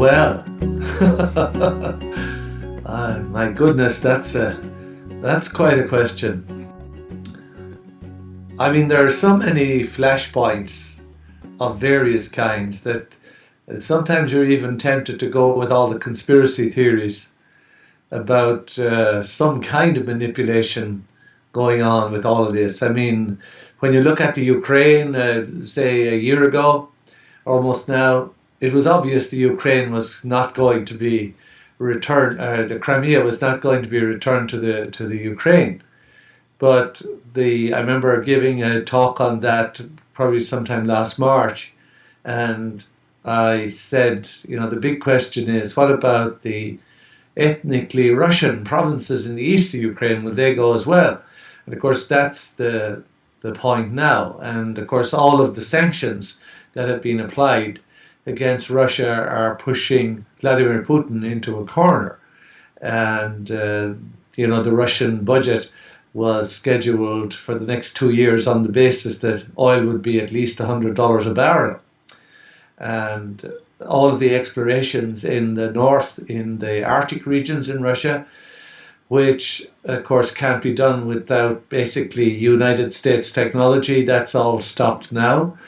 Well, my goodness, that's quite a question. I mean, there are so many flashpoints of various kinds that sometimes you're even tempted to go with all the conspiracy theories about some kind of manipulation going on with all of this. I mean, when you look at the Ukraine, say a year ago, almost now, it was obvious the Ukraine was not going to be returned. The Crimea was not going to be returned to the Ukraine. But I remember giving a talk on that probably sometime last March, and I said, the big question is, what about the ethnically Russian provinces in the east of Ukraine? Will they go as well? And of course, that's the point now. And of course, all of the sanctions that have been applied against Russia are pushing Vladimir Putin into a corner. And, the Russian budget was scheduled for the next 2 years on the basis that oil would be at least $100 a barrel. And all of the explorations in the north, in the Arctic regions in Russia, which of course can't be done without basically United States technology, that's all stopped now.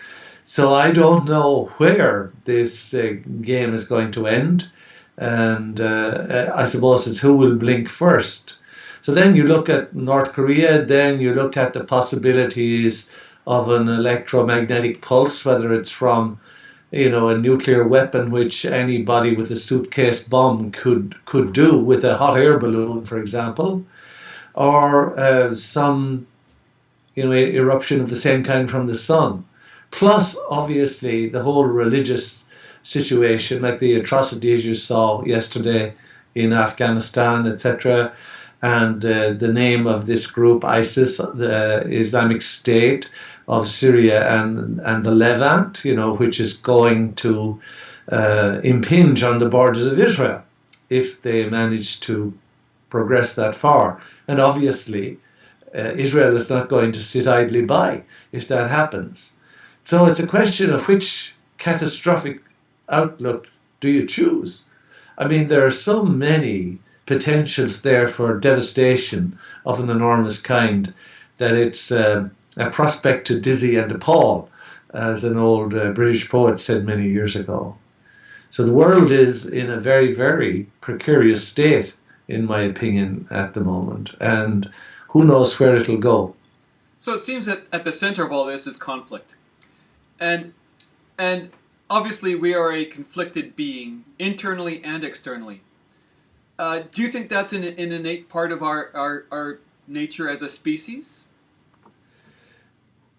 So I don't know where this game is going to end. And I suppose it's who will blink first. So then you look at North Korea, then you look at the possibilities of an electromagnetic pulse, whether it's from, a nuclear weapon, which anybody with a suitcase bomb could do with a hot air balloon, for example, or some, eruption of the same kind from the sun. Plus, obviously, the whole religious situation, like the atrocities you saw yesterday in Afghanistan, etc., and the name of this group, ISIS, the Islamic State of Syria and the Levant, which is going to impinge on the borders of Israel if they manage to progress that far. And obviously, Israel is not going to sit idly by if that happens. So it's a question of which catastrophic outlook do you choose? I mean, there are so many potentials there for devastation of an enormous kind that it's a prospect to dizzy and appall, as an old British poet said many years ago. So the world is in a very, very precarious state, in my opinion, at the moment, and who knows where it'll go. So it seems that at the center of all this is conflict. And obviously we are a conflicted being, internally and externally. Do you think that's an innate part of our nature as a species?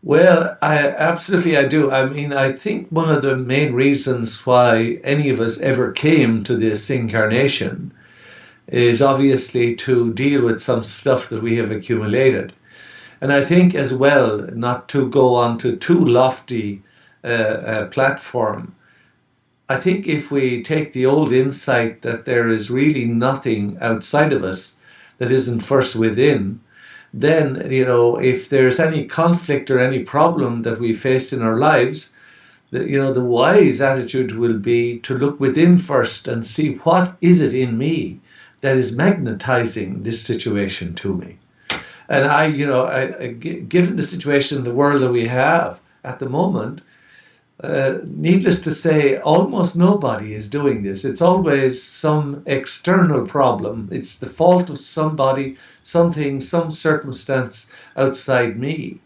Well, I do. I mean, I think one of the main reasons why any of us ever came to this incarnation is obviously to deal with some stuff that we have accumulated. And I think as well, not to go on to too lofty a platform, I think if we take the old insight that there is really nothing outside of us that isn't first within, then, if there's any conflict or any problem that we faced in our lives, the wise attitude will be to look within first and see what is it in me that is magnetizing this situation to me. And given the situation in the world that we have at the moment, needless to say, almost nobody is doing this. It's always some external problem. It's the fault of somebody, something, some circumstance outside me.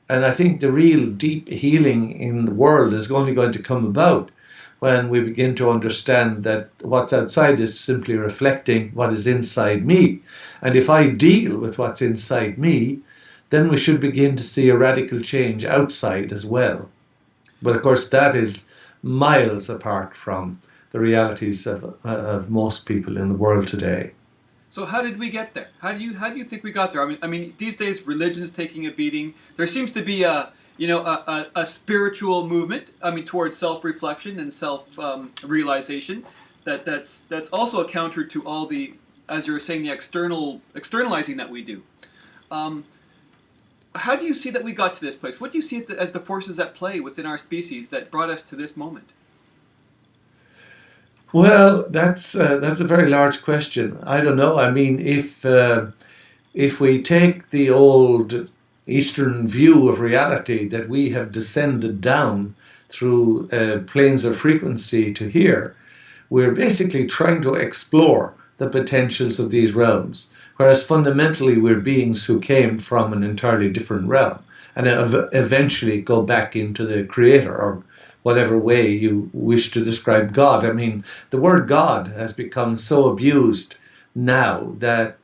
And I think the real deep healing in the world is only going to come about when we begin to understand that what's outside is simply reflecting what is inside me. And if I deal with what's inside me, then we should begin to see a radical change outside as well. But of course, that is miles apart from the realities of most people in the world today. So how did we get there? How do you think we got there? I mean, these days religion is taking a beating. There seems to be a spiritual movement. I mean, towards self-reflection and self-realization. That's also a counter to all the, as you were saying, the externalizing that we do. How do you see that we got to this place? What do you see as the forces at play within our species that brought us to this moment? Well, that's a very large question. I don't know. I mean, if we take the old Eastern view of reality that we have descended down through planes of frequency to here, we're basically trying to explore the potentials of these realms, whereas fundamentally we're beings who came from an entirely different realm and eventually go back into the creator or whatever way you wish to describe God. I mean, the word God has become so abused now that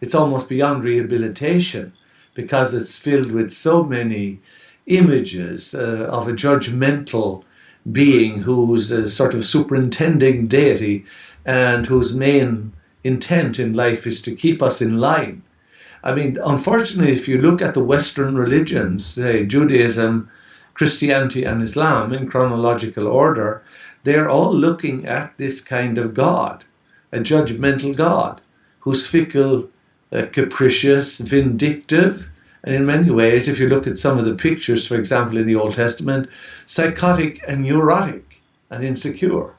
it's almost beyond rehabilitation because it's filled with so many images of a judgmental being who's a sort of superintending deity and whose main intent in life is to keep us in line. I mean, unfortunately, if you look at the Western religions, say Judaism, Christianity, and Islam in chronological order, they're all looking at this kind of God, a judgmental God who's fickle, capricious, vindictive, and in many ways, if you look at some of the pictures, for example, in the Old Testament, psychotic and neurotic and insecure.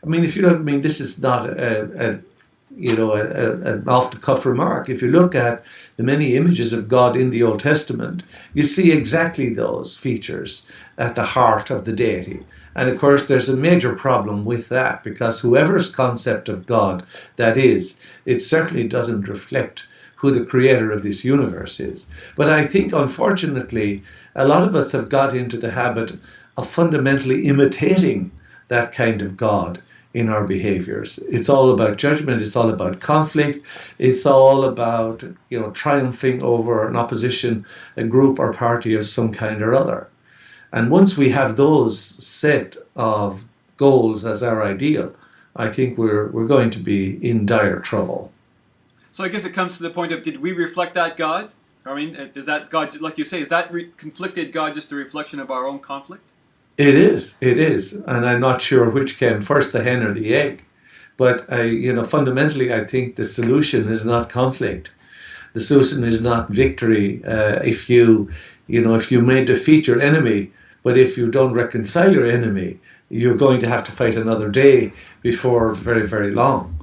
I mean, if you don't, I mean, this is not an off the cuff remark. If you look at the many images of God in the Old Testament, you see exactly those features at the heart of the deity. And of course, there's a major problem with that because whoever's concept of God that is, it certainly doesn't reflect who the creator of this universe is. But I think, unfortunately, a lot of us have got into the habit of fundamentally imitating that kind of God in our behaviors. It's all about judgment, it's all about conflict, it's all about, triumphing over an opposition, a group or party of some kind or other. And once we have those set of goals as our ideal, I think we're going to be in dire trouble. So I guess it comes to the point of, did we reflect that God? I mean, is that God, like you say, is that conflicted God just a reflection of our own conflict? It is, and I'm not sure which came first, the hen or the egg. But fundamentally, I think the solution is not conflict. The solution is not victory. If you may defeat your enemy, but if you don't reconcile your enemy, you're going to have to fight another day before very, very long.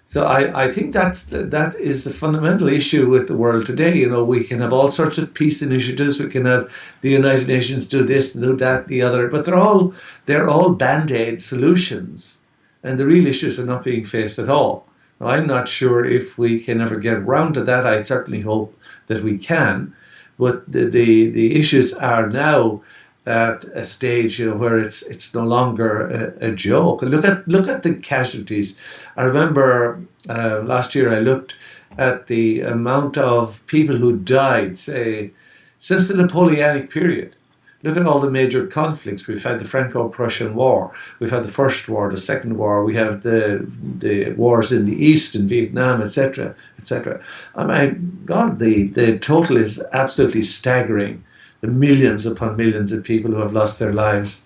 So I think that is the fundamental issue with the world today. We can have all sorts of peace initiatives. We can have the United Nations do this, do that, the other, but they're all band-aid solutions, and the real issues are not being faced at all. Now, I'm not sure if we can ever get round to that. I certainly hope that we can, but the issues are now at a stage, where it's no longer a joke. Look at the casualties. I remember last year I looked at the amount of people who died, say, since the Napoleonic period. Look at all the major conflicts. We've had the Franco-Prussian War. We've had the First War, the Second War. We have the wars in the East, in Vietnam, etc., etc. Oh my God, the total is absolutely staggering. The millions upon millions of people who have lost their lives.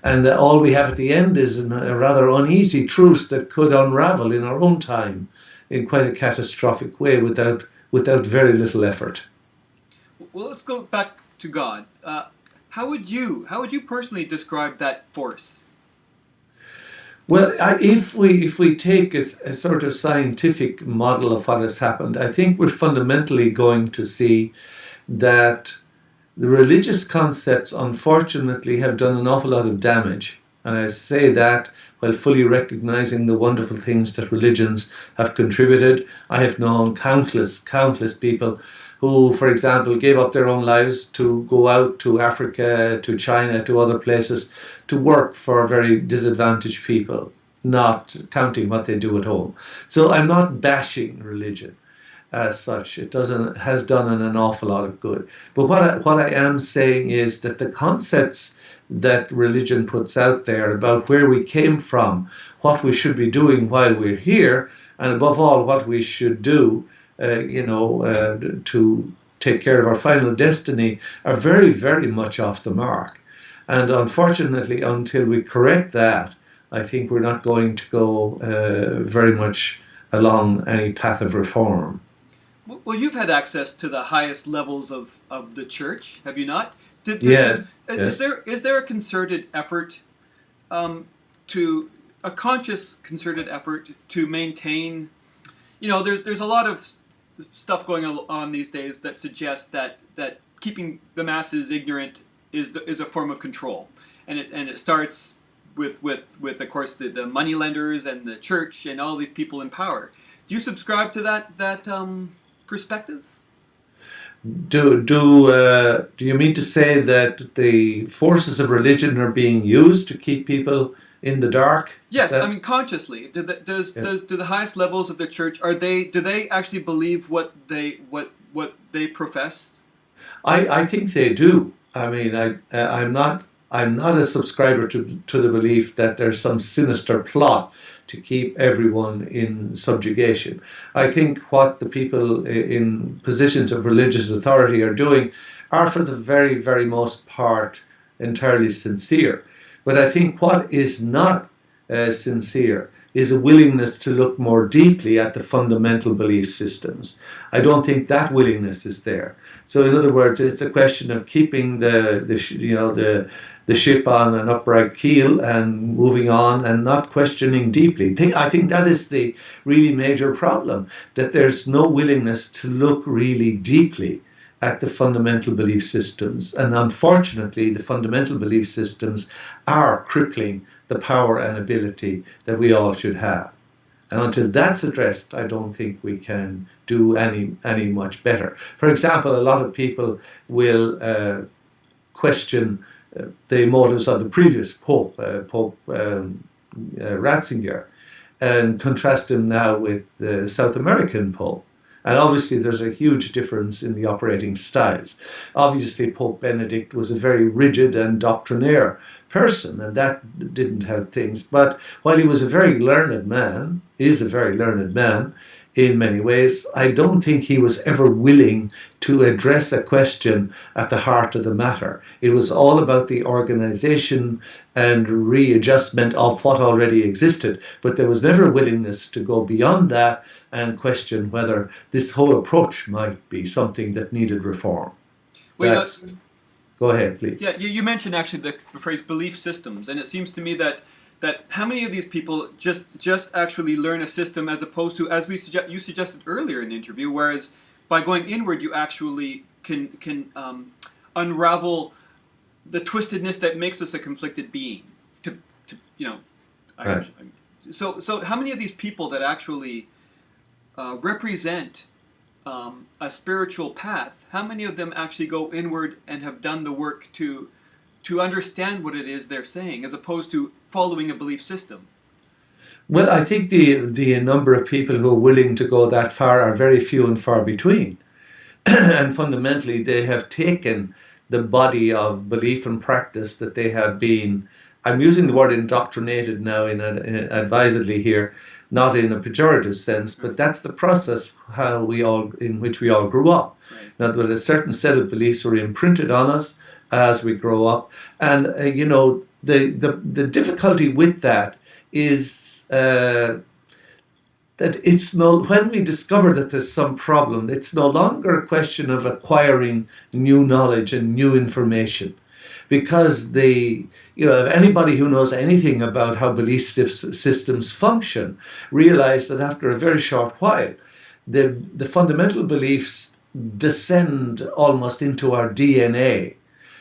And all we have at the end is a rather uneasy truce that could unravel in our own time in quite a catastrophic way without very little effort. Well, let's go back to God. How would you personally describe that force? Well, if we take a sort of scientific model of what has happened, I think we're fundamentally going to see that the religious concepts, unfortunately, have done an awful lot of damage. And I say that while fully recognizing the wonderful things that religions have contributed. I have known countless people who, for example, gave up their own lives to go out to Africa, to China, to other places to work for very disadvantaged people, not counting what they do at home. So I'm not bashing religion as such. It has done an awful lot of good. But what I am saying is that the concepts that religion puts out there about where we came from, what we should be doing while we're here, and above all, what we should do, to take care of our final destiny, are very, very much off the mark. And unfortunately, until we correct that, I think we're not going to go very much along any path of reform. Well, you've had access to the highest levels of the church, have you not? Did, did, Yes, is yes. there is there a concerted effort to a conscious, concerted effort to maintain. There's a lot of stuff going on these days that suggests that keeping the masses ignorant is a form of control, and it starts with of course the money lenders and the church and all these people in power. Do you subscribe to that perspective? Do you mean to say that the forces of religion are being used to keep people in the dark? Yes, I mean consciously. Do the highest levels of the church do they actually believe what they profess? I think they do. I mean, I'm not a subscriber to the belief that there's some sinister plot to keep everyone in subjugation. I think what the people in positions of religious authority are doing are, for the very, very most part, entirely sincere. But I think what is not sincere is a willingness to look more deeply at the fundamental belief systems. I don't think that willingness is there. So, in other words, it's a question of keeping the ship on an upright keel and moving on and not questioning deeply. I think that is the really major problem, that there's no willingness to look really deeply at the fundamental belief systems. And unfortunately, the fundamental belief systems are crippling the power and ability that we all should have. And until that's addressed, I don't think we can do any much better. For example, a lot of people will question the motives of the previous Pope, Pope Ratzinger, and contrast him now with the South American Pope. And obviously there's a huge difference in the operating styles. Obviously Pope Benedict was a very rigid and doctrinaire person, and that didn't help things. But while he was a very learned man, is a very learned man in many ways, I don't think he was ever willing to address a question at the heart of the matter. It was all about the organization and readjustment of what already existed, but there was never a willingness to go beyond that and question whether this whole approach might be something that needed reform. Go ahead, please. Yeah, you mentioned actually the phrase belief systems, and it seems to me that how many of these people just actually learn a system as opposed to, as you suggested earlier in the interview, whereas by going inward you actually can unravel the twistedness that makes us a conflicted being. Right. So how many of these people that actually represent a spiritual path, how many of them actually go inward and have done the work to understand what it is they're saying, as opposed to following a belief system? Well, I think the number of people who are willing to go that far are very few and far between. And fundamentally, they have taken the body of belief and practice that they have been, I'm using the word indoctrinated now advisedly here, not in a pejorative sense, but that's the process in which we all grew up. Right. Now, there was a certain set of beliefs were imprinted on us as we grow up, and the difficulty with that is that when we discover that there's some problem, it's no longer a question of acquiring new knowledge and new information, because anybody who knows anything about how belief systems function realize that after a very short while, the fundamental beliefs descend almost into our DNA,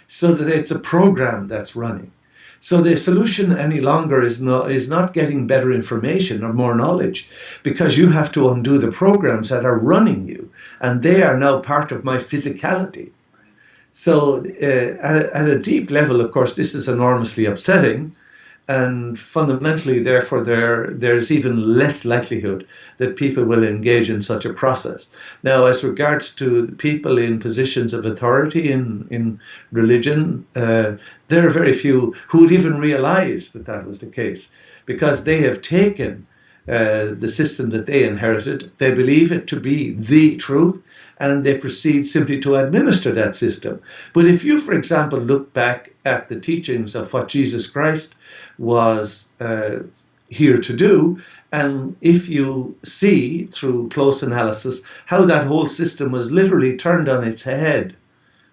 so that it's a program that's running. So the solution any longer is not getting better information or more knowledge, because you have to undo the programs that are running you, and they are now part of my physicality. So at a deep level, of course, this is enormously upsetting, and fundamentally, therefore, there's even less likelihood that people will engage in such a process. Now, as regards to people in positions of authority in religion, there are very few who would even realize that was the case, because they have taken the system that they inherited, they believe it to be the truth, and they proceed simply to administer that system. But if you, for example, look back at the teachings of what Jesus Christ was here to do, and if you see through close analysis how that whole system was literally turned on its head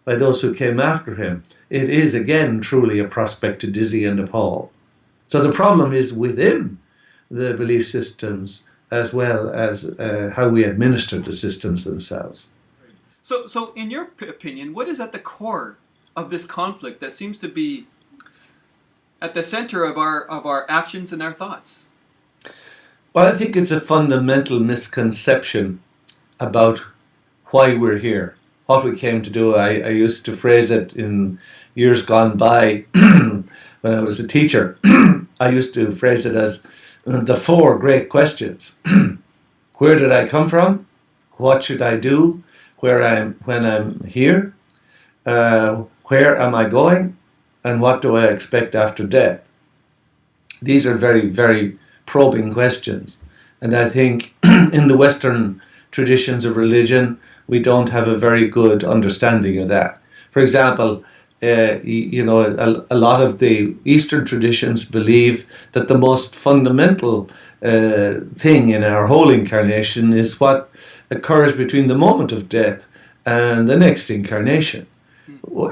by those who came after him, it is again truly a prospect to dizzy and appall. So the problem is within the belief systems as well as how we administer the systems themselves. So in your opinion, what is at the core of this conflict that seems to be at the center of our actions and our thoughts? Well, I think it's a fundamental misconception about why we're here, what we came to do. I used to phrase it in years gone by when I was a teacher. I used to phrase it as the four great questions. Where did I come from? What should I do when I'm here? Where am I going? And what do I expect after death? These are very, very probing questions. And I think in the Western traditions of religion, we don't have a very good understanding of that. For example, a lot of the Eastern traditions believe that the most fundamental thing in our whole incarnation is what occurs between the moment of death and the next incarnation.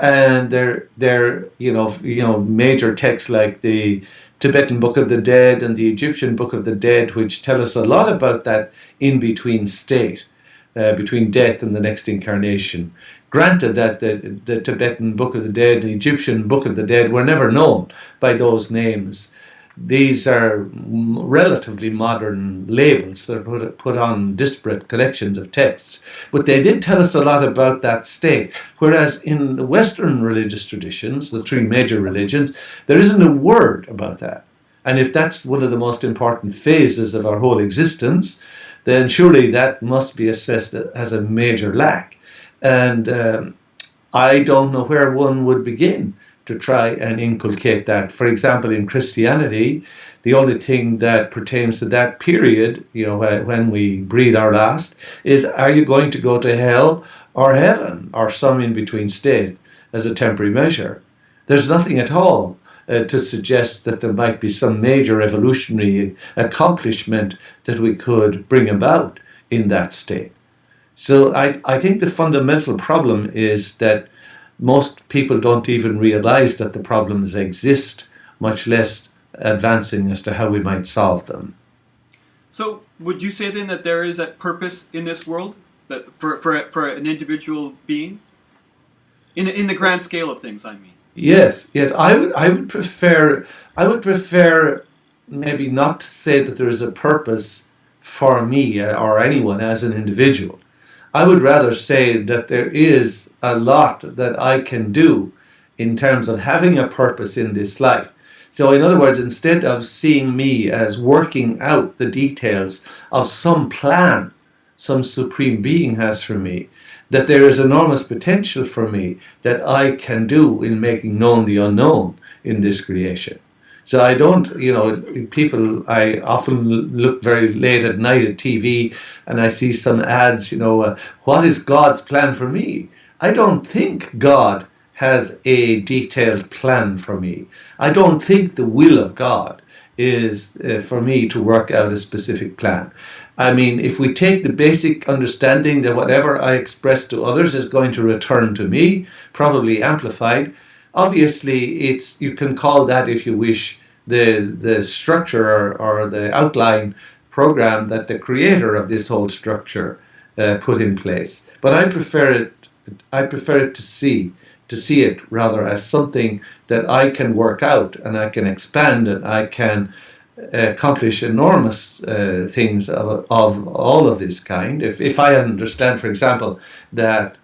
And they're major texts like the Tibetan Book of the Dead and the Egyptian Book of the Dead, which tell us a lot about that in-between state, between death and the next incarnation. Granted that the Tibetan Book of the Dead, the Egyptian Book of the Dead were never known by those names. These are relatively modern labels that are put on disparate collections of texts. But they did tell us a lot about that state. Whereas in the Western religious traditions, the three major religions, there isn't a word about that. And if that's one of the most important phases of our whole existence, then surely that must be assessed as a major lack. And I don't know where one would begin to try and inculcate that. For example, in Christianity, the only thing that pertains to that period, when we breathe our last, is are you going to go to hell or heaven or some in-between state as a temporary measure? There's nothing at all to suggest that there might be some major evolutionary accomplishment that we could bring about in that state. So I think the fundamental problem is that most people don't even realize that the problems exist, much less advancing as to how we might solve them. So would you say then that there is a purpose in this world that for an individual being? In the grand scale of things, I mean. Yes. I would prefer maybe not to say that there is a purpose for me or anyone as an individual. I would rather say that there is a lot that I can do in terms of having a purpose in this life. So in other words, instead of seeing me as working out the details of some plan some supreme being has for me, that there is enormous potential for me that I can do in making known the unknown in this creation. So I don't, I often look very late at night at TV and I see some ads, what is God's plan for me? I don't think God has a detailed plan for me. I don't think the will of God is for me to work out a specific plan. I mean, if we take the basic understanding that whatever I express to others is going to return to me, probably amplified, obviously you can call that, if you wish, the structure or the outline program that the creator of this whole structure put in place. But I prefer it to see it rather as something that I can work out and I can expand and I can accomplish enormous things of all of this kind. If I understand, for example, that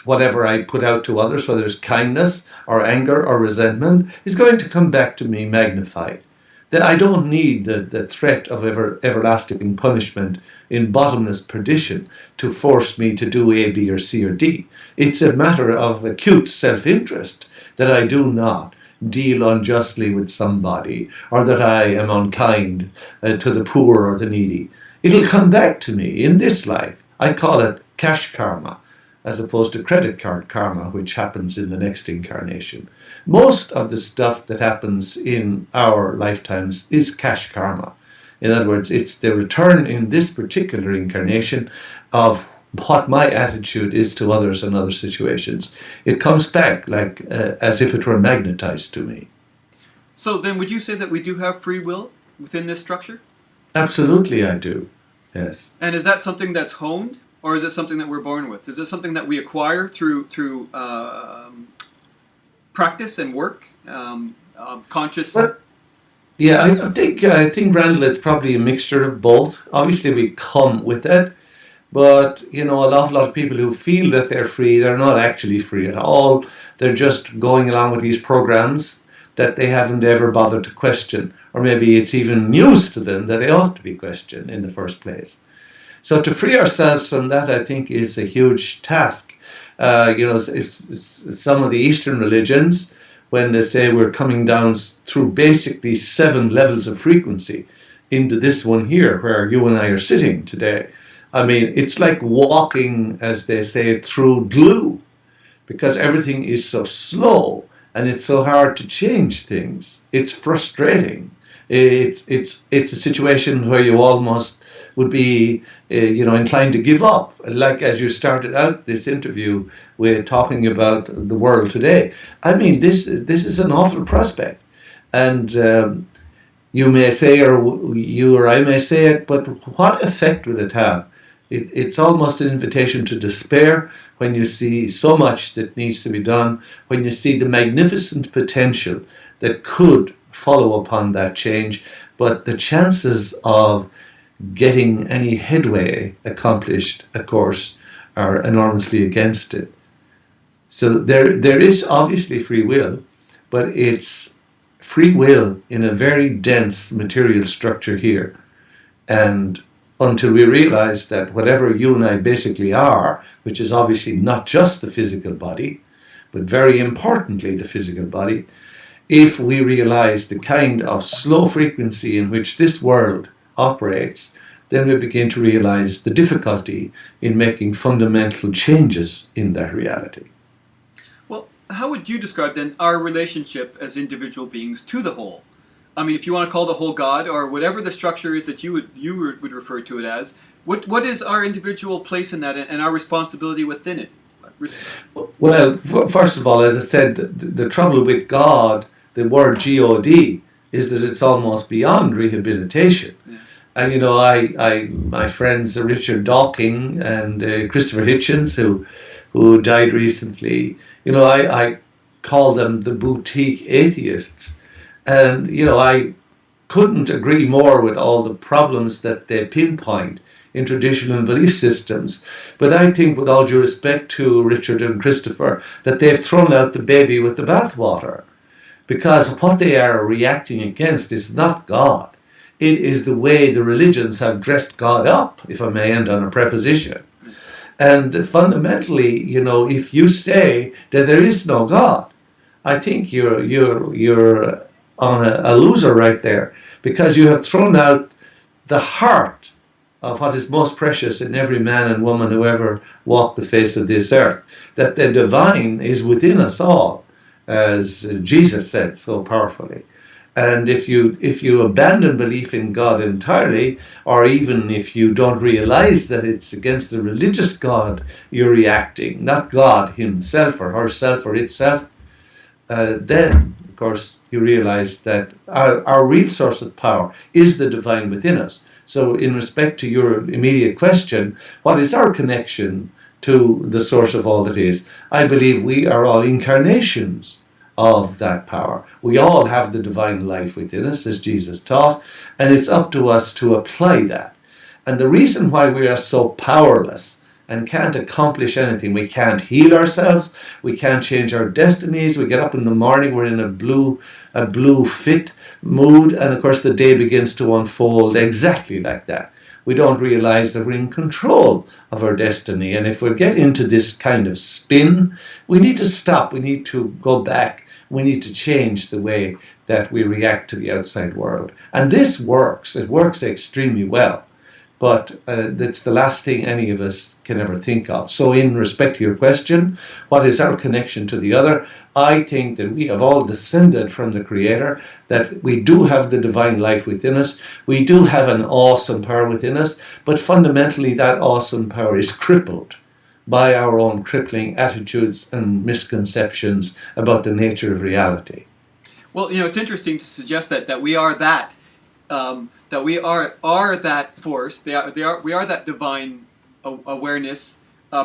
whatever I put out to others, whether it's kindness or anger or resentment, is going to come back to me magnified. That I don't need the threat of everlasting punishment in bottomless perdition to force me to do A, B, or C, or D. It's a matter of acute self-interest that I do not deal unjustly with somebody or that I am unkind to the poor or the needy. It'll come back to me in this life. I call it cash karma, as opposed to credit card karma, which happens in the next incarnation. Most of the stuff that happens in our lifetimes is cash karma. In other words, it's the return in this particular incarnation of what my attitude is to others and other situations. It comes back like as if it were magnetized to me. So then would you say that we do have free will within this structure? Absolutely, I do. Yes. And is that something that's honed, or is it something that we're born with? Is it something that we acquire through practice and work, conscious? But yeah, I think Randall, it's probably a mixture of both. Obviously, we come with it, but an awful lot of people who feel that they're free, they're not actually free at all. They're just going along with these programs that they haven't ever bothered to question, or maybe it's even news to them that they ought to be questioned in the first place. So to free ourselves from that, I think, is a huge task. It's some of the Eastern religions, when they say we're coming down through basically 7 levels of frequency into this one here, where you and I are sitting today. I mean, it's like walking, as they say, through glue, because everything is so slow and it's so hard to change things. It's frustrating. It's a situation where you almost would be inclined to give up, like as you started out this interview with talking about the world today. I mean, this is an awful prospect, and you may say, or you or I may say it, but what effect will it have? It's almost an invitation to despair when you see so much that needs to be done, when you see the magnificent potential that could follow upon that change, but the chances of getting any headway accomplished, of course, are enormously against it. So there is obviously free will, but it's free will in a very dense material structure here. And until we realize that whatever you and I basically are, which is obviously not just the physical body, but very importantly the physical body, if we realize the kind of slow frequency in which this world operates, then we begin to realize the difficulty in making fundamental changes in that reality. Well, how would you describe then our relationship as individual beings to the whole? I mean, if you want to call the whole God, or whatever the structure is that you would refer to it as, what is our individual place in that, and our responsibility within it? Well, first of all, as I said, the trouble with God, the word God, is that it's almost beyond rehabilitation. Yeah. And my friends Richard Dawkins and Christopher Hitchens, who died recently, I call them the boutique atheists. And, I couldn't agree more with all the problems that they pinpoint in traditional belief systems. But I think, with all due respect to Richard and Christopher, that they've thrown out the baby with the bathwater. Because what they are reacting against is not God. It is the way the religions have dressed God up, if I may end on a preposition. And fundamentally, if you say that there is no God, I think you're on a loser right there, because you have thrown out the heart of what is most precious in every man and woman who ever walked the face of this earth, that the divine is within us all, as Jesus said so powerfully. And if you abandon belief in God entirely, or even if you don't realize that it's against the religious God you're reacting, not God himself or herself or itself, then, of course, you realize that our real source of power is the divine within us. So in respect to your immediate question, what is our connection to the source of all that is? I believe we are all incarnations of that power. We all have the divine life within us, as Jesus taught, and it's up to us to apply that. And the reason why we are so powerless and can't accomplish anything, we can't heal ourselves, we can't change our destinies, we get up in the morning, we're in a blue fit mood, and of course the day begins to unfold exactly like that. We don't realize that we're in control of our destiny. And if we get into this kind of spin, we need to stop, we need to go back, we need to change the way that we react to the outside world. And this works, it works extremely well. But it's the last thing any of us can ever think of. So in respect to your question, what is our connection to the other? I think that we have all descended from the Creator, that we do have the divine life within us. We do have an awesome power within us, but fundamentally that awesome power is crippled by our own crippling attitudes and misconceptions about the nature of reality. Well, it's interesting to suggest that we are that we are that force. We are that divine awareness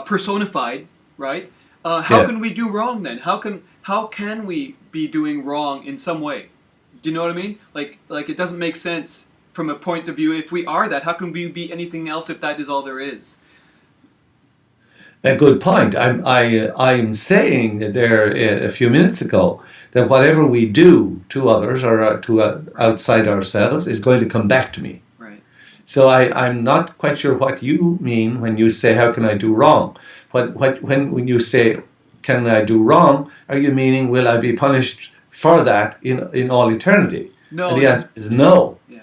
personified, right? How Yeah. can we do wrong then? How can we be doing wrong in some way? Do you know what I mean? Like it doesn't make sense from a point of view. If we are that, how can we be anything else if that is all there is? A good point. I'm saying there a few minutes ago that whatever we do to others or to Right, outside ourselves is going to come back to me. right. So I'm not quite sure what you mean when you say, how can I do wrong? When you say, can I do wrong, are you meaning, will I be punished for that in all eternity? And No, the answer is no. yeah.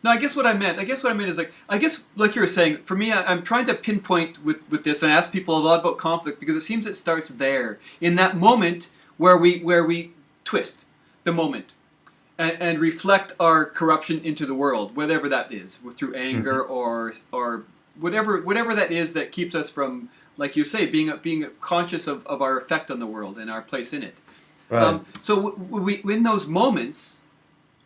No, I guess what I meant is like you were saying. For me, I'm trying to pinpoint with this, and I ask people a lot about conflict because it seems it starts there in that moment where we twist the moment and reflect our corruption into the world, whatever that is, through anger Mhm. or whatever that is that keeps us from, like you say, being conscious of our effect on the world and our place in it. Right. So we in those moments,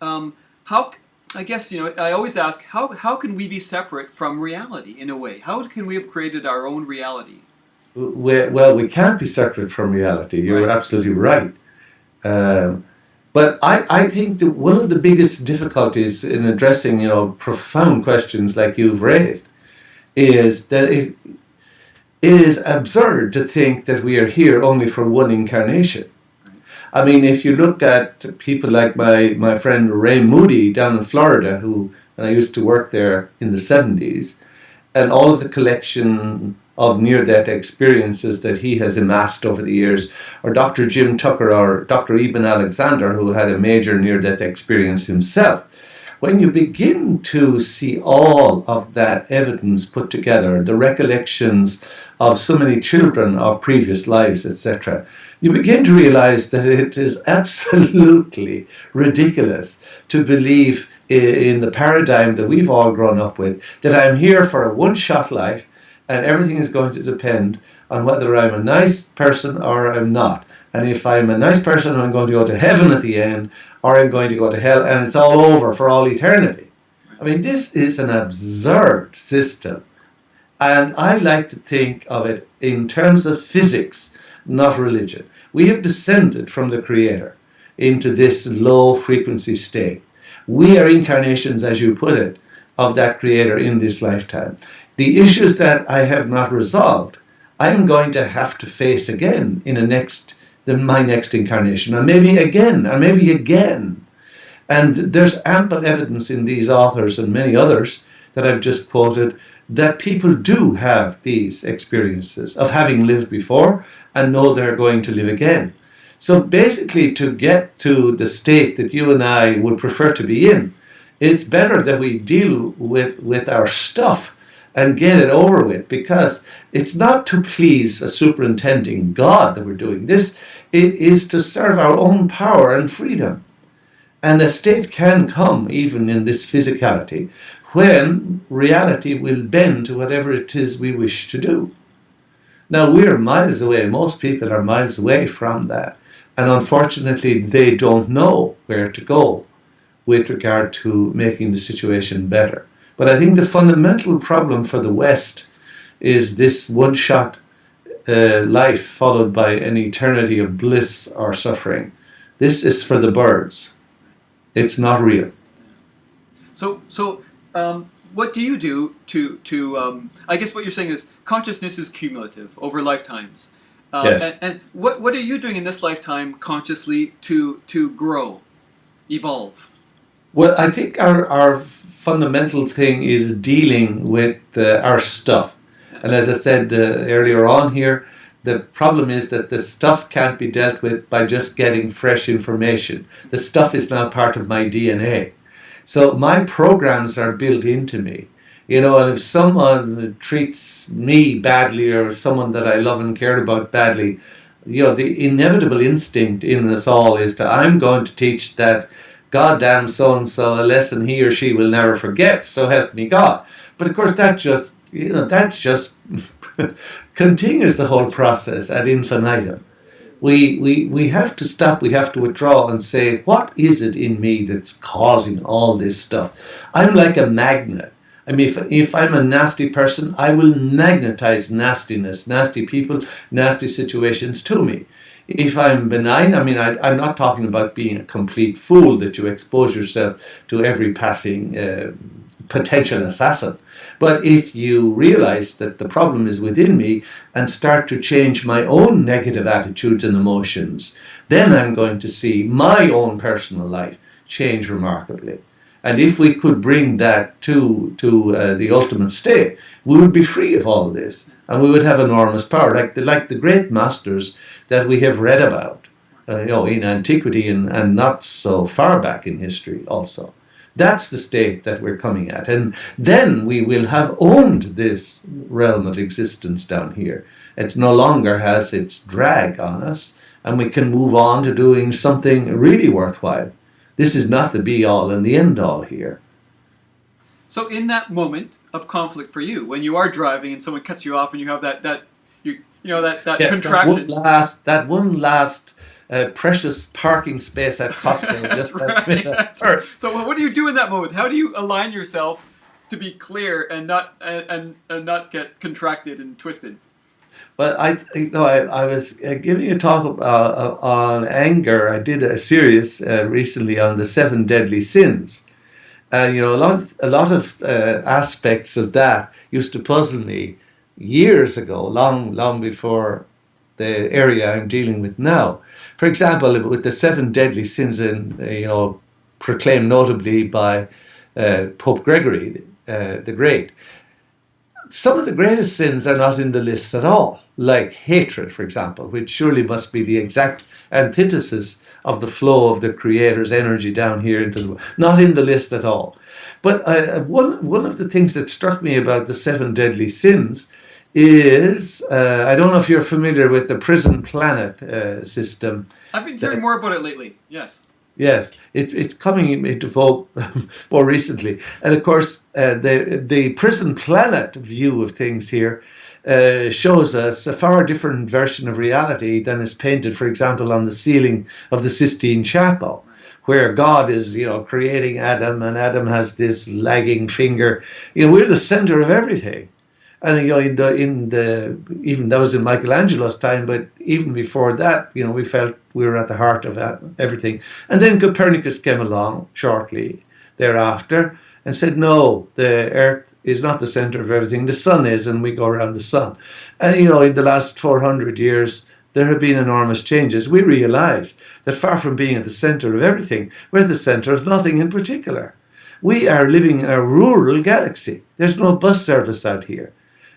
how I guess I always ask how can we be separate from reality in a way? How can we have created our own reality? We can't be separate from reality. You're Right. absolutely right. Um, but I think that one of the biggest difficulties in addressing, profound questions like you've raised is that it is absurd to think that we are here only for one incarnation. Right. I mean, if you look at people like my friend Ray Moody down in Florida, who, and I used to work there in the 70s, and all of the collection of near-death experiences that he has amassed over the years, or Dr. Jim Tucker or Dr. Eben Alexander, who had a major near-death experience himself. When you begin to see all of that evidence put together, the recollections of so many children of previous lives, etc., you begin to realize that it is absolutely ridiculous to believe in the paradigm that we've all grown up with, that I'm here for a one-shot life and everything is going to depend on whether I'm a nice person or I'm not. And if I'm a nice person, I'm going to go to heaven at the end, or I'm going to go to hell, and it's all over for all eternity. I mean, this is an absurd system. And I like to think of it in terms of physics, not religion. We have descended from the Creator into this low frequency state. We are incarnations, as you put it, of that Creator in this lifetime. The issues that I have not resolved, I am going to have to face again in my next incarnation, and maybe again, and maybe again. And there's ample evidence in these authors and many others that I've just quoted that people do have these experiences of having lived before and know they're going to live again. So basically, to get to the state that you and I would prefer to be in, it's better that we deal with our stuff and get it over with, because it's not to please a superintending God that we're doing this. It is to serve our own power and freedom. And a state can come, even in this physicality, when reality will bend to whatever it is we wish to do. Now, we're miles away. Most people are miles away from that. And unfortunately, they don't know where to go with regard to making the situation better. But I think the fundamental problem for the West is this one-shot life followed by an eternity of bliss or suffering. This is for the birds. It's not real. So, what do you do to? I guess what you're saying is consciousness is cumulative over lifetimes. Yes. And what are you doing in this lifetime consciously to grow, evolve? Well, I think our fundamental thing is dealing with our stuff. And as I said earlier on here, the problem is that the stuff can't be dealt with by just getting fresh information. The stuff is now part of my DNA. So my programs are built into me. And if someone treats me badly or someone that I love and care about badly, the inevitable instinct in us all is I'm going to teach that goddamn so-and-so a lesson he or she will never forget, so help me God. But of course that just continues the whole process ad infinitum. We have to stop, we have to withdraw and say, what is it in me that's causing all this stuff? I'm like a magnet. I mean, if I'm a nasty person, I will magnetize nastiness, nasty people, nasty situations to me. If I'm benign, I mean, I'm not talking about being a complete fool that you expose yourself to every passing potential assassin. But if you realize that the problem is within me and start to change my own negative attitudes and emotions, then I'm going to see my own personal life change remarkably. And if we could bring that to the ultimate state, we would be free of all of this, and we would have enormous power, like the great masters that we have read about, in antiquity and not so far back in history. Also, that's the state that we're coming at, and then we will have owned this realm of existence down here. It no longer has its drag on us, and we can move on to doing something really worthwhile. This is not the be-all and the end-all here. So in that moment of conflict for you, when you are driving and someone cuts you off and you have that Yes, contraction. That one last precious parking space at Costco just Right. So what do you do in that moment? How do you align yourself to be clear and not get contracted and twisted? Well, I was giving a talk on anger. I did a series recently on the seven deadly sins. A lot of aspects of that used to puzzle me years ago, long before the area I'm dealing with now. For example, with the seven deadly sins, proclaimed notably by Pope Gregory the Great. Some of the greatest sins are not in the list at all, like hatred, for example, which surely must be the exact antithesis of the flow of the Creator's energy down here into the world. Not in the list at all. But one of the things that struck me about the seven deadly sins is, I don't know if you're familiar with the prison planet system. I've been hearing more about it lately. Yes. Yes, it's coming into vogue more recently, and of course, the prison planet view of things here shows us a far different version of reality than is painted, for example, on the ceiling of the Sistine Chapel, where God is, creating Adam, and Adam has this lagging finger. We're the center of everything. And even that was in Michelangelo's time, but even before that, we felt we were at the heart of everything. And then Copernicus came along shortly thereafter and said, no, the Earth is not the center of everything. The sun is, and we go around the sun. And in the last 400 years, there have been enormous changes. We realize that far from being at the center of everything, we're at the center of nothing in particular. We are living in a rural galaxy. There's no bus service out here.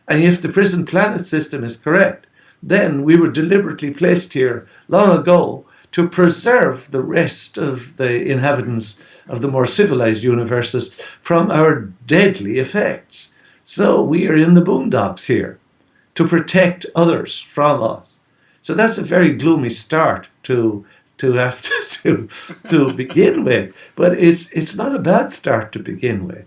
And if the prison planet system is correct, then we were deliberately placed here long ago to preserve the rest of the inhabitants of the more civilized universes from our deadly effects. So we are in the boondocks here to protect others from us. So that's a very gloomy start to have to begin with, but it's not a bad start to begin with.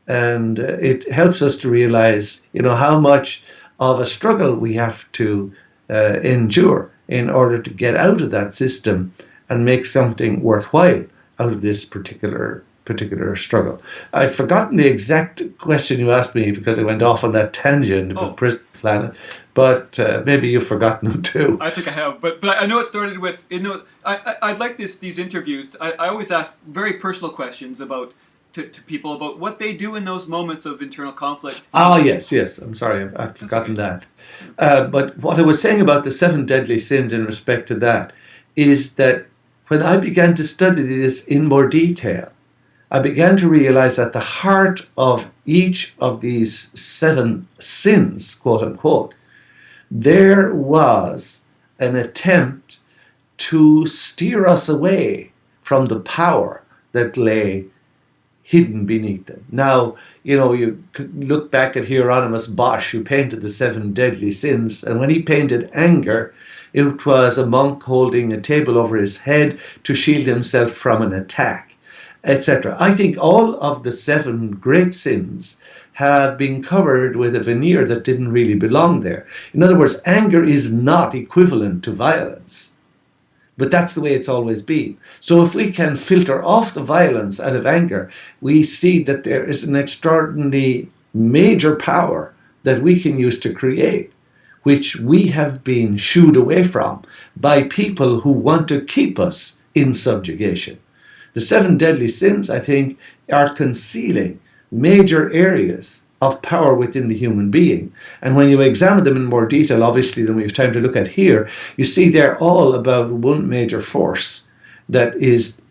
And it helps us to realize, how much of a struggle we have to endure in order to get out of that system and make something worthwhile out of this particular struggle. I've forgotten the exact question you asked me because I went off on that tangent about Prison Planet, but maybe you've forgotten them too. I think I have, but I know it started with, I'd like these interviews. I always ask very personal questions to people about what they do in those moments of internal conflict. Oh, yes. I'm sorry, I've forgotten that. But what I was saying about the seven deadly sins in respect to that is that when I began to study this in more detail, I began to realize at the heart of each of these seven sins, quote unquote, there was an attempt to steer us away from the power that lay hidden beneath them. Now, you could look back at Hieronymus Bosch, who painted the seven deadly sins, and when he painted anger, it was a monk holding a table over his head to shield himself from an attack, etc. I think all of the seven great sins have been covered with a veneer that didn't really belong there. In other words, anger is not equivalent to violence. But that's the way it's always been. So if we can filter off the violence out of anger, we see that there is an extraordinarily major power that we can use to create, which we have been shooed away from by people who want to keep us in subjugation. The seven deadly sins, I think, are concealing major areas of power within the human being. And when you examine them in more detail, obviously, than we have time to look at here, you see they're all about one major force that is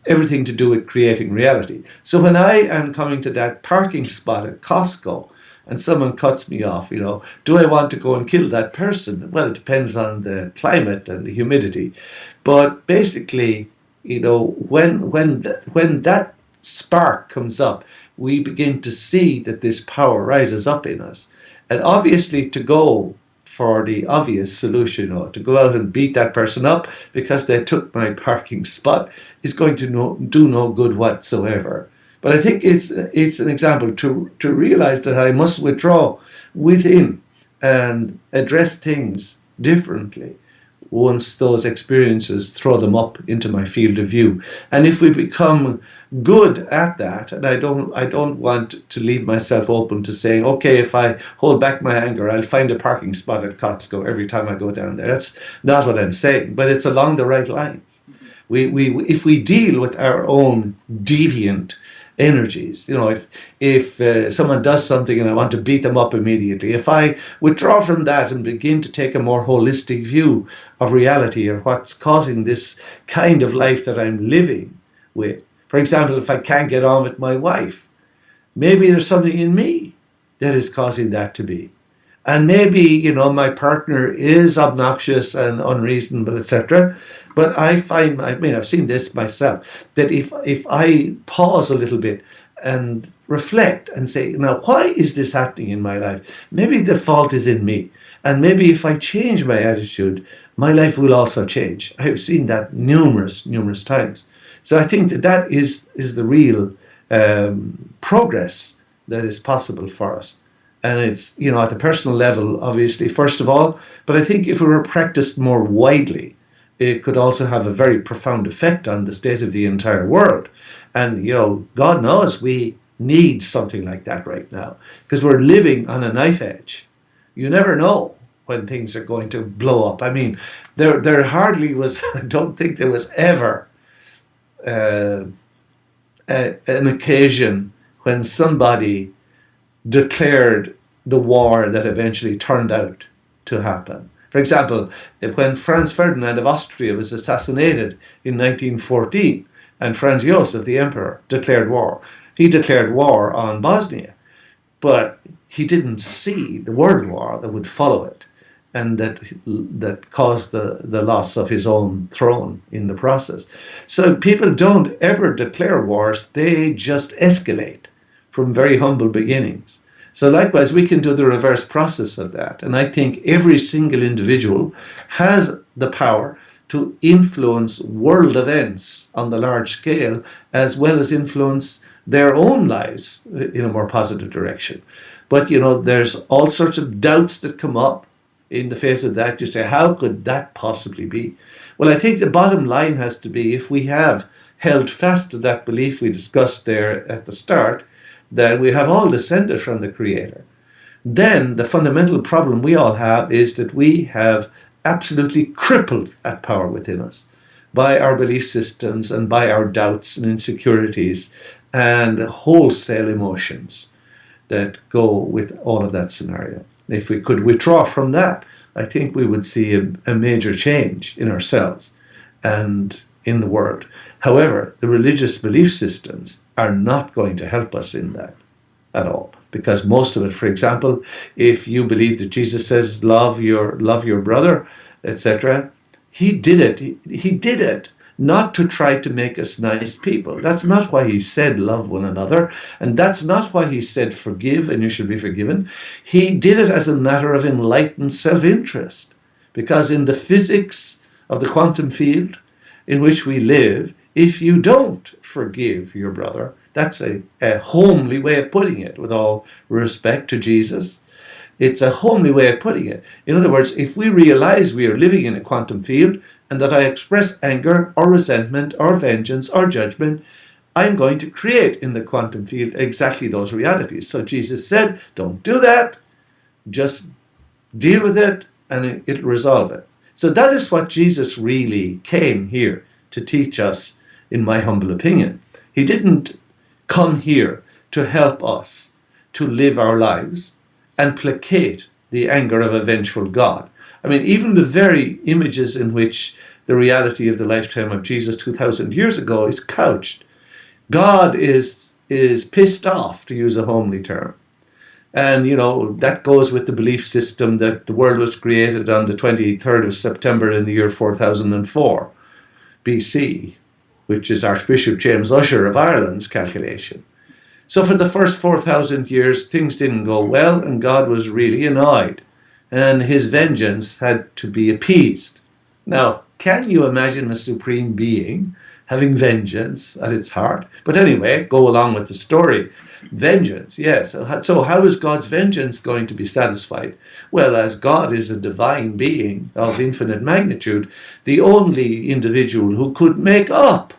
everything to do with creating reality. So when I am coming to that parking spot at Costco and someone cuts me off, do I want to go and kill that person? Well, it depends on the climate and the humidity. But basically, when that spark comes up, we begin to see that this power rises up in us. And obviously, to go for the obvious solution, or to go out and beat that person up because they took my parking spot, is going to do no good whatsoever. But I think it's an example to realize that I must withdraw within and address things differently once those experiences throw them up into my field of view. And if we become good at that, and I don't want to leave myself open to saying, okay, if I hold back my anger, I'll find a parking spot at Costco every time I go down there. That's not what I'm saying, but it's along the right lines. If we deal with our own deviant energies, if someone does something and I want to beat them up immediately, if I withdraw from that and begin to take a more holistic view of reality or what's causing this kind of life that I'm living with. For example, if I can't get on with my wife, maybe there's something in me that is causing that to be. And maybe, my partner is obnoxious and unreasonable, etc. But I find, I've seen this myself, that if I pause a little bit and reflect and say, now, why is this happening in my life? Maybe the fault is in me. And maybe if I change my attitude, my life will also change. I have seen that numerous times. So I think that is the real progress that is possible for us. And it's, at the personal level, obviously, first of all, but I think if it were practiced more widely, it could also have a very profound effect on the state of the entire world. And, God knows we need something like that right now, because we're living on a knife edge. You never know when things are going to blow up. I mean, there hardly was, I don't think there was ever an occasion when somebody declared the war that eventually turned out to happen. For example, when Franz Ferdinand of Austria was assassinated in 1914 and Franz Josef, the emperor, declared war, he declared war on Bosnia, but he didn't see the world war that would follow it and that caused the loss of his own throne in the process. So people don't ever declare wars, they just escalate from very humble beginnings. So likewise, we can do the reverse process of that. And I think every single individual has the power to influence world events on the large scale, as well as influence their own lives in a more positive direction. But, there's all sorts of doubts that come up in the face of that. You say, how could that possibly be? Well, I think the bottom line has to be, if we have held fast to that belief we discussed there at the start, that we have all descended from the Creator, then the fundamental problem we all have is that we have absolutely crippled that power within us by our belief systems and by our doubts and insecurities and wholesale emotions that go with all of that scenario. If we could withdraw from that, I think we would see a major change in ourselves and in the world. However, the religious belief systems are not going to help us in that at all, because most of it, for example, if you believe that Jesus says love your brother, etc., he did it. He did it not to try to make us nice people. That's not why he said love one another, and that's not why he said forgive and you should be forgiven. He did it as a matter of enlightened self-interest, because in the physics of the quantum field in which we live, if you don't forgive your brother, That's a homely way of putting it, with all respect to Jesus. It's a homely way of putting it. In other words, if we realize we are living in a quantum field and that I express anger or resentment or vengeance or judgment, I'm going to create in the quantum field exactly those realities. So Jesus said, don't do that. Just deal with it and it'll resolve it. So that is what Jesus really came here to teach us, in my humble opinion. He didn't come here to help us to live our lives and placate the anger of a vengeful God. I mean, even the very images in which the reality of the lifetime of Jesus 2,000 years ago is couched. God is pissed off, to use a homely term. And, that goes with the belief system that the world was created on the 23rd of September in the year 4004 BC, which is Archbishop James Ussher of Ireland's calculation. So for the first 4,000 years, things didn't go well, and God was really annoyed, and his vengeance had to be appeased. Now, can you imagine a supreme being having vengeance at its heart? But anyway, go along with the story. Vengeance, yes. So how is God's vengeance going to be satisfied? Well, as God is a divine being of infinite magnitude, the only individual who could make up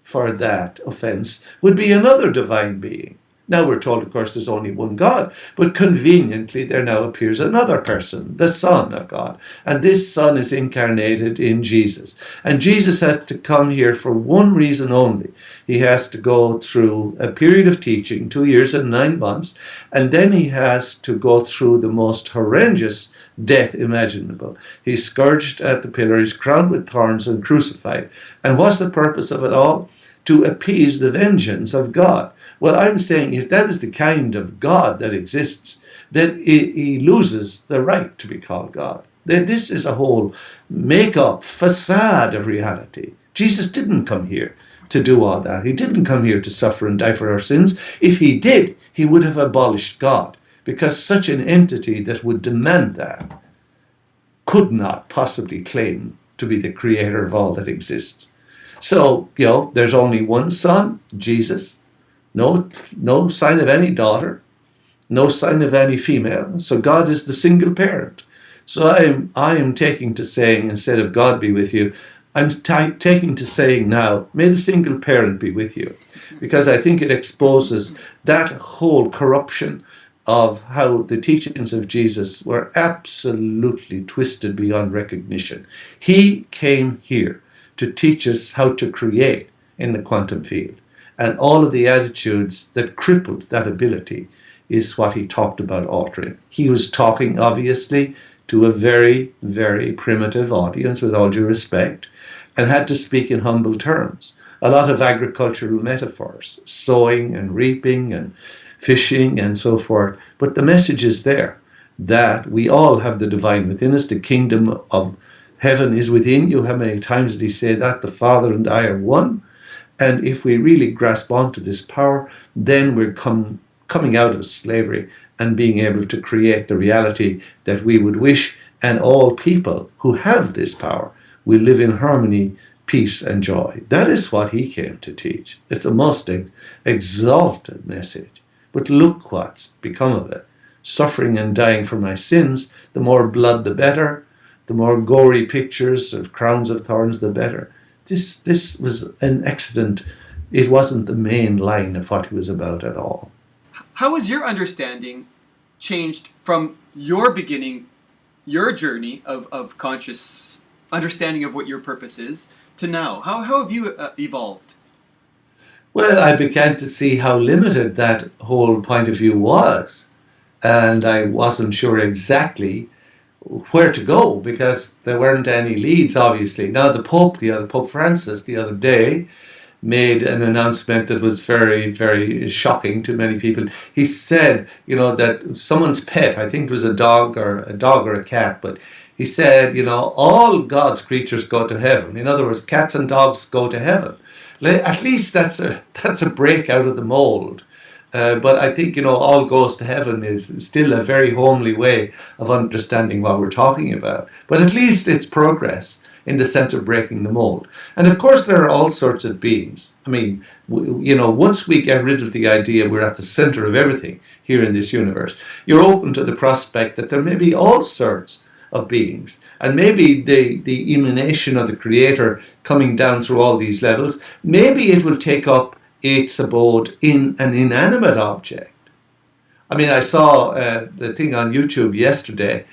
for that offense would be another divine being. Now we're told, of course, there's only one God, but conveniently there now appears another person, the Son of God. And this Son is incarnated in Jesus. And Jesus has to come here for one reason only. He has to go through a period of teaching, 2 years and 9 months, and then he has to go through the most horrendous death imaginable. He's scourged at the pillar, he's crowned with thorns and crucified. And what's the purpose of it all? To appease the vengeance of God. Well, I'm saying if that is the kind of God that exists, then he loses the right to be called God. This is a whole make-up facade of reality. Jesus didn't come here to do all that. He didn't come here to suffer and die for our sins. If he did, he would have abolished God, because such an entity that would demand that could not possibly claim to be the creator of all that exists. So, there's only one Son, Jesus. No sign of any daughter, no sign of any female. So God is the single parent. So I am taking to saying, instead of God be with you, I'm taking to saying now, may the single parent be with you. Because I think it exposes that whole corruption of how the teachings of Jesus were absolutely twisted beyond recognition. He came here to teach us how to create in the quantum field. And all of the attitudes that crippled that ability is what he talked about altering. He was talking, obviously, to a very, very primitive audience, with all due respect, and had to speak in humble terms. A lot of agricultural metaphors, sowing and reaping and fishing and so forth. But the message is there, that we all have the divine within us. The kingdom of heaven is within you. How many times did he say that? The Father and I are one. And if we really grasp onto this power, then we're coming out of slavery and being able to create the reality that we would wish. And all people who have this power will live in harmony, peace, and joy. That is what he came to teach. It's a most exalted message. But look what's become of it. Suffering and dying for my sins, the more blood the better. The more gory pictures of crowns of thorns, the better. This was an accident. It wasn't the main line of what he was about at all. How has your understanding changed from your beginning, your journey of conscious understanding of what your purpose is, to now? How have you evolved? Well, I began to see how limited that whole point of view was. And I wasn't sure exactly where to go, because there weren't any leads, obviously. Now Pope Francis the other day made an announcement that was very, very shocking to many people. He said, that someone's pet, I think it was a dog or a cat, but he said, all God's creatures go to heaven. In other words, cats and dogs go to heaven. At least that's a break out of the mold But I think, all goes to heaven is still a very homely way of understanding what we're talking about. But at least it's progress in the sense of breaking the mold. And of course, there are all sorts of beings. I mean, once we get rid of the idea we're at the center of everything here in this universe, you're open to the prospect that there may be all sorts of beings. And maybe the emanation of the Creator coming down through all these levels, maybe it will take up its abode in an inanimate object. I mean, I saw the thing on YouTube yesterday.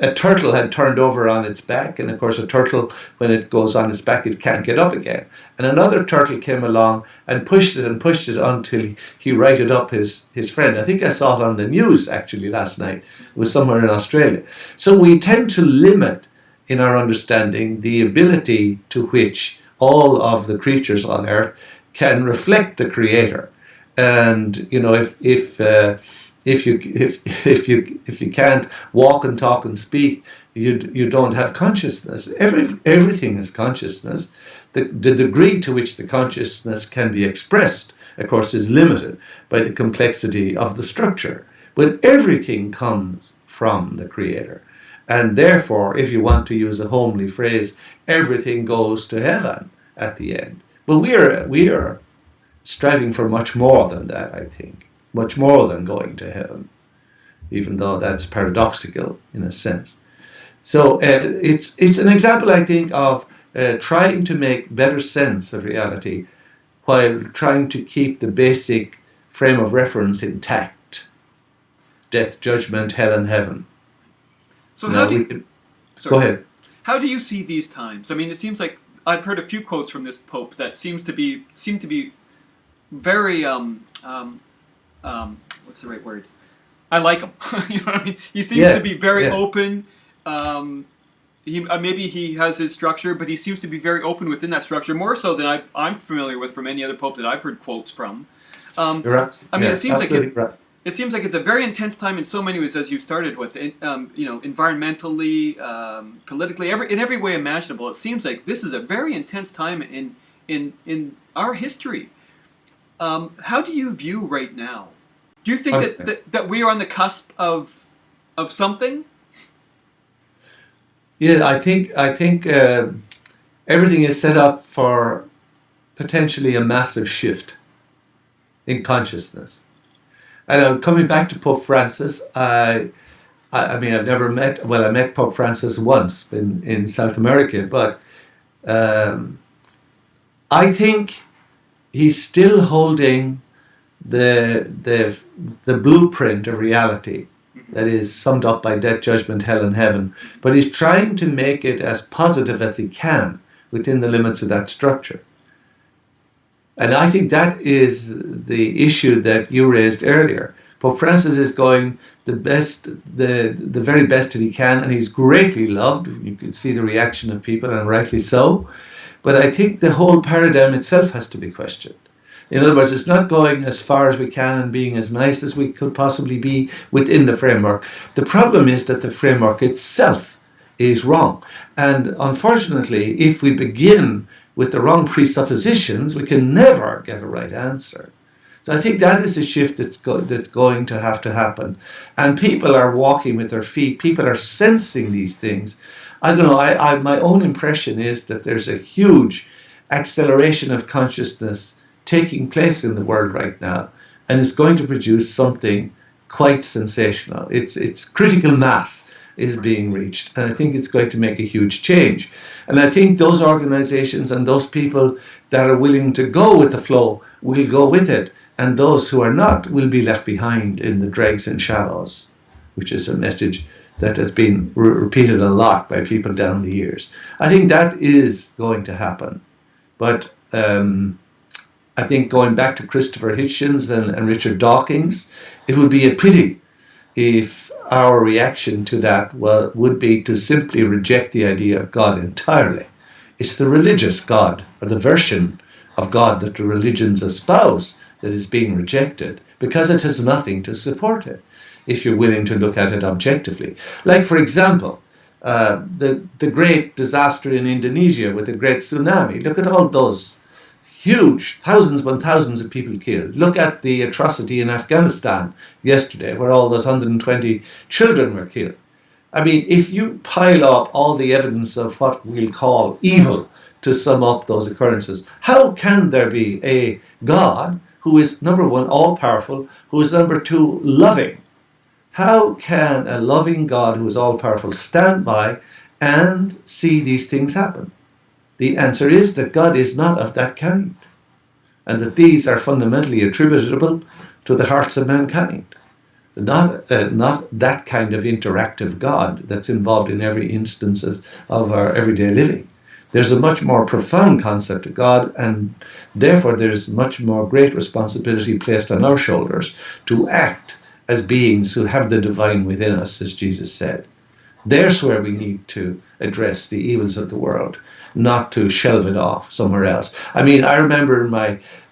A turtle had turned over on its back, and of course a turtle, when it goes on its back, it can't get up again. And another turtle came along and pushed it until he righted up his friend. I think I saw it on the news actually last night. It was somewhere in Australia. So we tend to limit in our understanding the ability to which all of the creatures on earth can reflect the Creator. And if you can't walk and talk and speak, you don't have consciousness. Everything is consciousness. The degree to which the consciousness can be expressed, of course, is limited by the complexity of the structure. But everything comes from the Creator. And therefore, if you want to use a homely phrase, everything goes to heaven at the end. But we are striving for much more than that, I think. Much more than going to heaven, even though that's paradoxical in a sense. So it's an example, I think, of trying to make better sense of reality while trying to keep the basic frame of reference intact. Death, judgment, hell and heaven. So go ahead. How do you see these times? I mean, it seems like I've heard a few quotes from this Pope that seem to be very what's the right word? I like him. You know what I mean? He seems to be very open. Maybe he has his structure, but he seems to be very open within that structure, more so than I'm familiar with from any other Pope that I've heard quotes from. You're right. I mean, it seems like it seems like it's a very intense time in so many ways, as you started with. Environmentally, politically, in every way imaginable. It seems like this is a very intense time in our history. How do you view right now? Do you think that we are on the cusp of something? Yeah, I think everything is set up for potentially a massive shift in consciousness. And coming back to Pope Francis, I mean, I met Pope Francis once in South America, but I think he's still holding the blueprint of reality that is summed up by death, judgment, hell and heaven, but he's trying to make it as positive as he can within the limits of that structure. And I think that is the issue that you raised earlier. Pope Francis is going the very best that he can, and he's greatly loved. You can see the reaction of people, and rightly so. But I think the whole paradigm itself has to be questioned. In other words, it's not going as far as we can and being as nice as we could possibly be within the framework. The problem is that the framework itself is wrong. And unfortunately, if we begin with the wrong presuppositions, we can never get a right answer. So I think that is a shift that's going to have to happen. And people are walking with their feet. People are sensing these things. I don't know, my own impression is that there's a huge acceleration of consciousness taking place in the world right now, and it's going to produce something quite sensational. It's critical mass is being reached, and I think it's going to make a huge change. And I think those organizations and those people that are willing to go with the flow will go with it, and those who are not will be left behind in the dregs and shallows, which is a message that has been repeated a lot by people down the years. I think that is going to happen. But I think going back to Christopher Hitchens and Richard Dawkins, it would be a pity if our reaction to that would be to simply reject the idea of God entirely. It's the religious God, or the version of God that the religions espouse, that is being rejected, because it has nothing to support it, if you're willing to look at it objectively. Like, for example, the great disaster in Indonesia with the great tsunami. Look at all those huge, thousands upon thousands of people killed. Look at the atrocity in Afghanistan yesterday, where all those 120 children were killed. I mean, if you pile up all the evidence of what we'll call evil to sum up those occurrences, how can there be a God who is, number one, all-powerful, who is, number two, loving? How can a loving God who is all-powerful stand by and see these things happen? The answer is that God is not of that kind, and that these are fundamentally attributable to the hearts of mankind. Not that kind of interactive God that's involved in every instance of our everyday living. There's a much more profound concept of God, and therefore there's much more great responsibility placed on our shoulders to act as beings who have the divine within us, as Jesus said. There's where we need to address the evils of the world, not to shelve it off somewhere else. I mean, I remember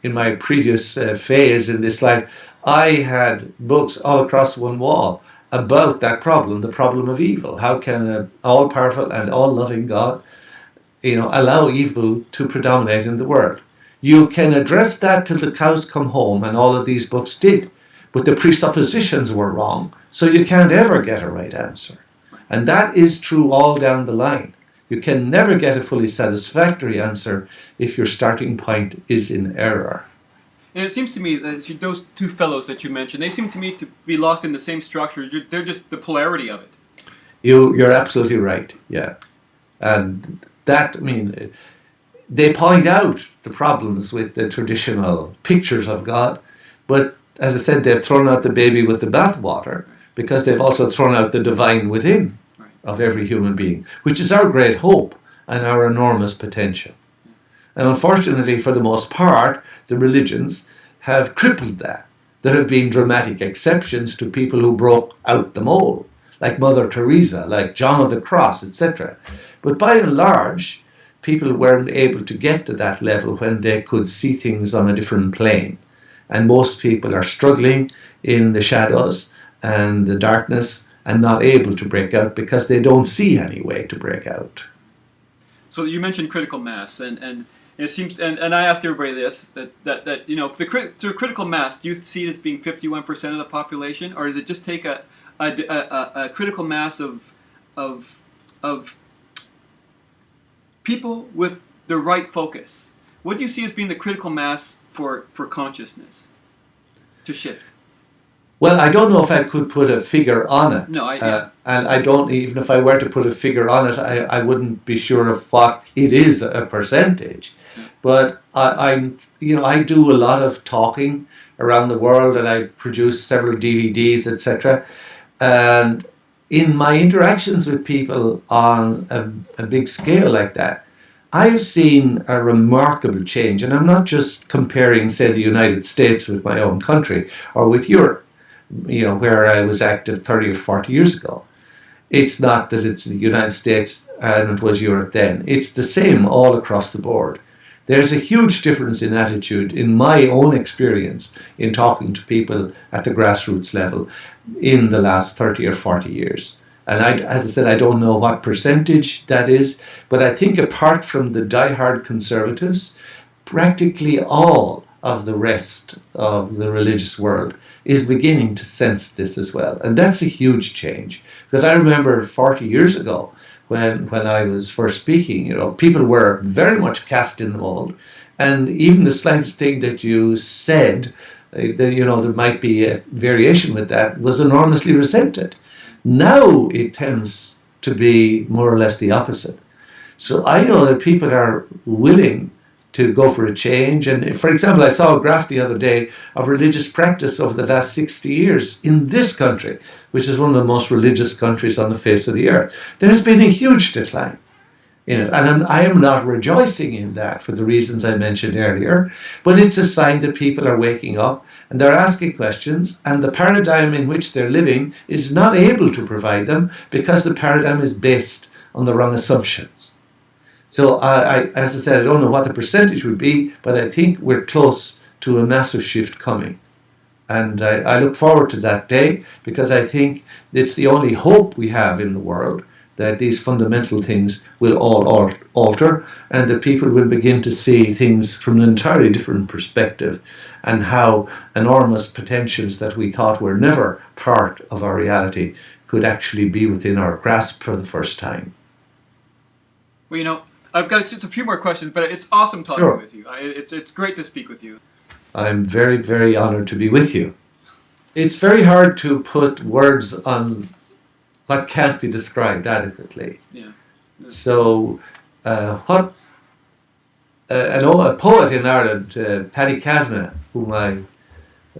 in my previous phase in this life, I had books all across one wall about that problem, the problem of evil. How can an all-powerful and all-loving God, allow evil to predominate in the world? You can address that till the cows come home, and all of these books did, but the presuppositions were wrong, so you can't ever get a right answer. And that is true all down the line. You can never get a fully satisfactory answer if your starting point is in error. And it seems to me that those two fellows that you mentioned, they seem to me to be locked in the same structure. They're just the polarity of it. You're absolutely right, yeah. And that, I mean, they point out the problems with the traditional pictures of God, but as I said, they've thrown out the baby with the bathwater, because they've also thrown out the divine within of every human being, which is our great hope and our enormous potential. And unfortunately, for the most part, the religions have crippled that. There have been dramatic exceptions to people who broke out the mold, like Mother Teresa, like John of the Cross, etc. But by and large, people weren't able to get to that level when they could see things on a different plane. And most people are struggling in the shadows and the darkness and not able to break out because they don't see any way to break out. So you mentioned critical mass, and it seems, and I asked everybody this, that through critical mass, do you see it as being 51% of the population, or does it just take a critical mass of people with the right focus? What do you see as being the critical mass for consciousness to shift? Well, I don't know if I could put a figure on it. No, and I don't, even if I were to put a figure on it, I wouldn't be sure of what it is a percentage. But I do a lot of talking around the world, and I've produced several DVDs, etc. And in my interactions with people on a big scale like that, I've seen a remarkable change. And I'm not just comparing, say, the United States with my own country or with Europe, where I was active 30 or 40 years ago. It's not that it's the United States and it was Europe then. It's the same all across the board. There's a huge difference in attitude, in my own experience, in talking to people at the grassroots level in the last 30 or 40 years. And as I said, I don't know what percentage that is, but I think apart from the diehard conservatives, practically all of the rest of the religious world is beginning to sense this as well. And that's a huge change. Because I remember 40 years ago, when I was first speaking, people were very much cast in the mold, and even the slightest thing that you said, that there might be a variation with that, was enormously resented. Now it tends to be more or less the opposite. So I know that people are willing to go for a change. And for example, I saw a graph the other day of religious practice over the last 60 years in this country, which is one of the most religious countries on the face of the earth. There has been a huge decline in it. And I am not rejoicing in that for the reasons I mentioned earlier, but it's a sign that people are waking up and they're asking questions, and the paradigm in which they're living is not able to provide them because the paradigm is based on the wrong assumptions. So as I said, I don't know what the percentage would be, but I think we're close to a massive shift coming. And I look forward to that day, because I think it's the only hope we have in the world that these fundamental things will all alter, and that people will begin to see things from an entirely different perspective, and how enormous potentials that we thought were never part of our reality could actually be within our grasp for the first time. Well, I've got just a few more questions, but it's awesome talking with you. It's great to speak with you. I'm very, very honored to be with you. It's very hard to put words on what can't be described adequately. Yeah. So, a poet in Ireland, Paddy Kavanagh, whom I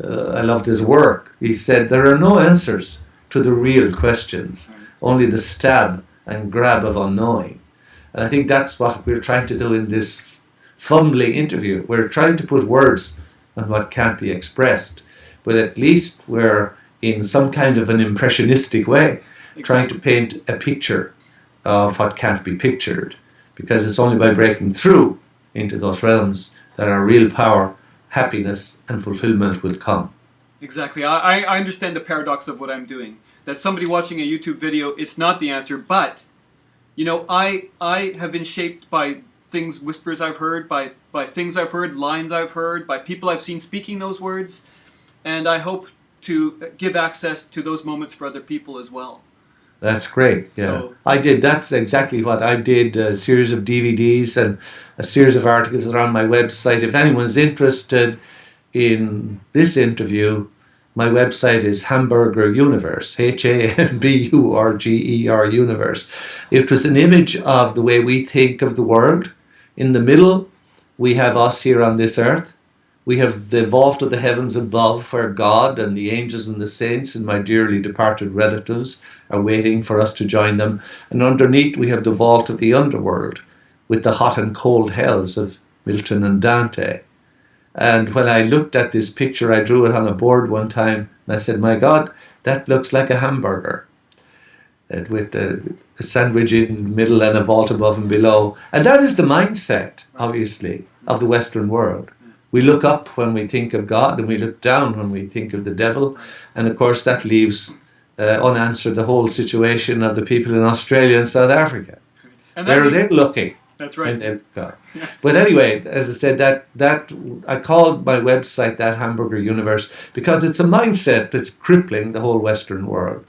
loved his work, he said, "There are no answers to the real questions, only the stab and grab of unknowing." And I think that's what we're trying to do in this fumbling interview. We're trying to put words on what can't be expressed, but at least we're in some kind of an impressionistic way trying to paint a picture of what can't be pictured, because it's only by breaking through into those realms that our real power, happiness and fulfillment will come. Exactly. I understand the paradox of what I'm doing. That somebody watching a YouTube video, it's not the answer, but I have been shaped by things, whispers I've heard, by things I've heard, lines I've heard, by people I've seen speaking those words, and I hope to give access to those moments for other people as well. That's great. Yeah, that's exactly what I did. A series of DVDs and a series of articles that are on my website. If anyone's interested in this interview, my website is Hamburger Universe, HAMBURGER Universe. It was an image of the way we think of the world. In the middle, we have us here on this earth. We have the vault of the heavens above, where God and the angels and the saints and my dearly departed relatives are waiting for us to join them. And underneath we have the vault of the underworld, with the hot and cold hells of Milton and Dante. And when I looked at this picture, I drew it on a board one time, and I said, "My God, that looks like a hamburger." With a sandwich in the middle and a vault above and below. And that is the mindset, obviously, of the Western world. We look up when we think of God, and we look down when we think of the devil. And of course that leaves unanswered the whole situation of the people in Australia and South Africa. And where are they looking? That's right. But anyway, as I said, that I called my website that Hamburger Universe because it's a mindset that's crippling the whole Western world.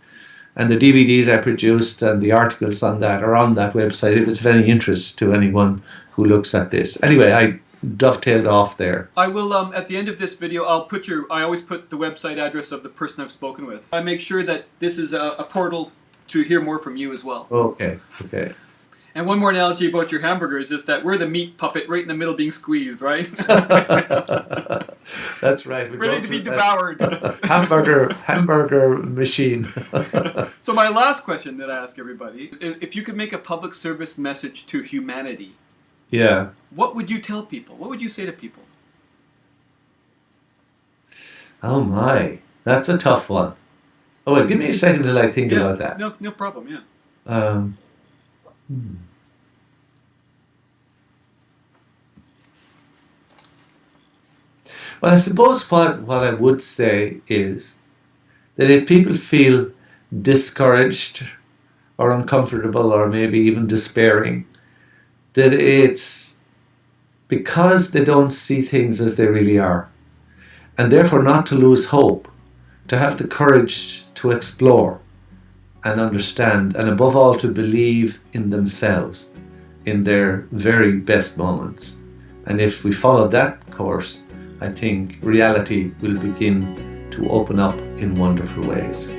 And the DVDs I produced and the articles on that are on that website if it's of any interest to anyone who looks at this. Anyway, I dovetailed off there. I will, at the end of this video, I always put the website address of the person I've spoken with. I make sure that this is a portal to hear more from you as well. Okay. And one more analogy about your hamburgers is that we're the meat puppet right in the middle being squeezed, right? That's right. Ready to be devoured. Hamburger machine. So my last question that I ask everybody, if you could make a public service message to humanity, yeah, what would you tell people? What would you say to people? Oh my, that's a tough one. Oh well, give me a second till I think about that. No problem, yeah. Well, I suppose what I would say is that if people feel discouraged or uncomfortable or maybe even despairing, that it's because they don't see things as they really are, and therefore not to lose hope, to have the courage to explore and understand, and above all to believe in themselves in their very best moments. And if we follow that course, I think reality will begin to open up in wonderful ways.